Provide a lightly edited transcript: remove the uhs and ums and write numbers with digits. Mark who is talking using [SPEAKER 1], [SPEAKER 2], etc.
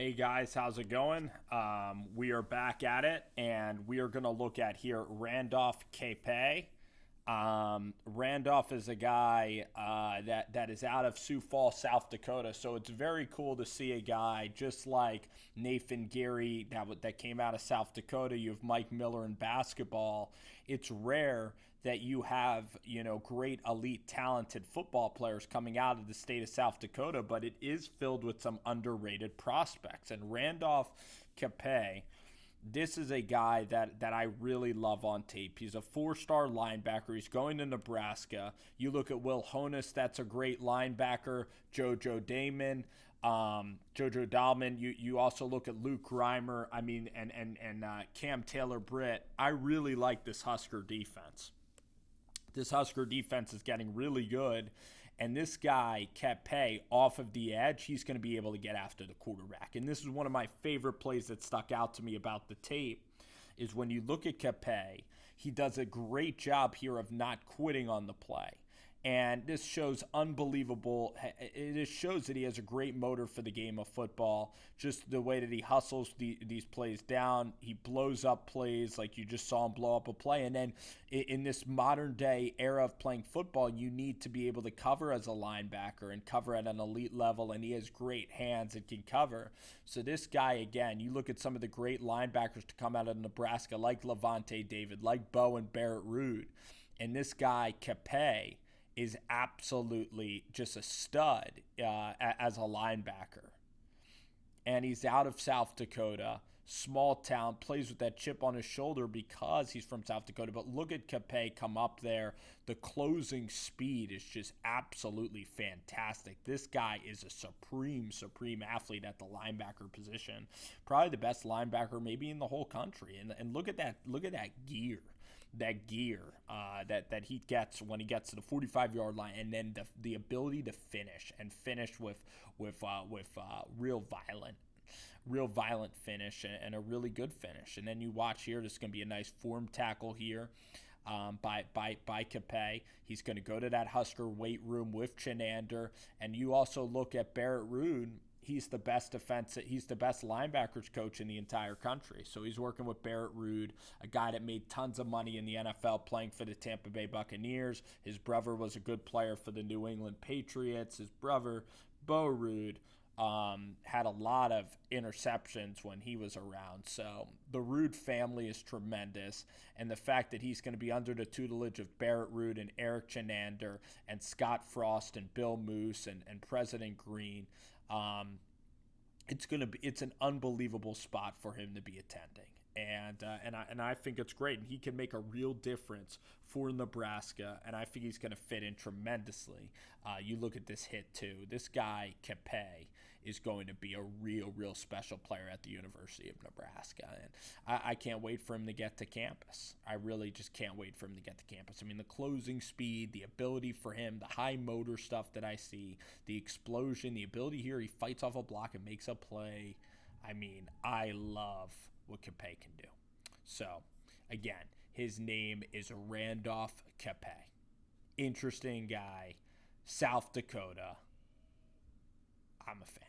[SPEAKER 1] Hey guys, how's it going? We are back at it, and we are going to look at here Randolph Kpai. Randolph is a guy that is out of Sioux Falls, South Dakota. So it's very cool to see a guy just like Nathan Geary that came out of South Dakota. You have Mike Miller in basketball. It's rare that you have great elite talented football players coming out of the state of South Dakota, but it is filled with some underrated prospects. And Randolph Kpai, this is a guy that I really love on tape. He's a four-star linebacker. He's going to Nebraska. You look at Will Honus, that's a great linebacker. Jojo Dalman. You also look at Luke Reimer. I mean, and Cam Taylor-Britt. I really like this Husker defense. This Husker defense is getting really good. And this guy, Kpai, off of the edge, he's going to be able to get after the quarterback. And this is one of my favorite plays that stuck out to me about the tape, is when you look at Kpai, he does a great job here of not quitting on the play. And this shows unbelievable. It just shows that he has a great motor for the game of football. Just the way that he hustles these plays down. He blows up plays like you just saw him blow up a play. And then in this modern day era of playing football, you need to be able to cover as a linebacker and cover at an elite level. And he has great hands and can cover. So this guy, again, you look at some of the great linebackers to come out of Nebraska, like Levante David, like Bo and Barrett Ruud. And this guy, Kpai, is absolutely just a stud as a linebacker. And he's out of South Dakota, small town, plays with that chip on his shoulder because he's from South Dakota. But look at Kpai come up there. The closing speed is just absolutely fantastic. This guy is a supreme athlete at the linebacker position. Probably the best linebacker maybe in the whole country. And look at that gear. That gear that he gets when he gets to the 45-yard line, and then the ability to finish with real violent finish and a really good finish. And then you watch here, this is going to be a nice form tackle here by Kpai. He's going to go to that Husker weight room with Chinander, and you also look at Barrett Ruud. He's the best linebackers coach in the entire country. So he's working with Barrett Ruud, a guy that made tons of money in the NFL playing for the Tampa Bay Buccaneers. His brother was a good player for the New England Patriots. His brother, Bo Ruud, had a lot of interceptions when he was around. So the Ruud family is tremendous. And the fact that he's going to be under the tutelage of Barrett Ruud and Eric Chinander and Scott Frost and Bill Moose and President Green, it's an unbelievable spot for him to be attending. And I think it's great. And he can make a real difference for Nebraska, and I think he's going to fit in tremendously. You look at this hit, too. This guy, Kpai, is going to be a real special player at the University of Nebraska. And I can't wait for him to get to campus. I really just can't wait for him to get to campus. I mean, the closing speed, the ability for him, the high motor stuff that I see, the explosion, the ability here, he fights off a block and makes a play. I mean, I love what Kpai can do. So, again, his name is Randolph Kpai. Interesting guy, South Dakota. I'm a fan.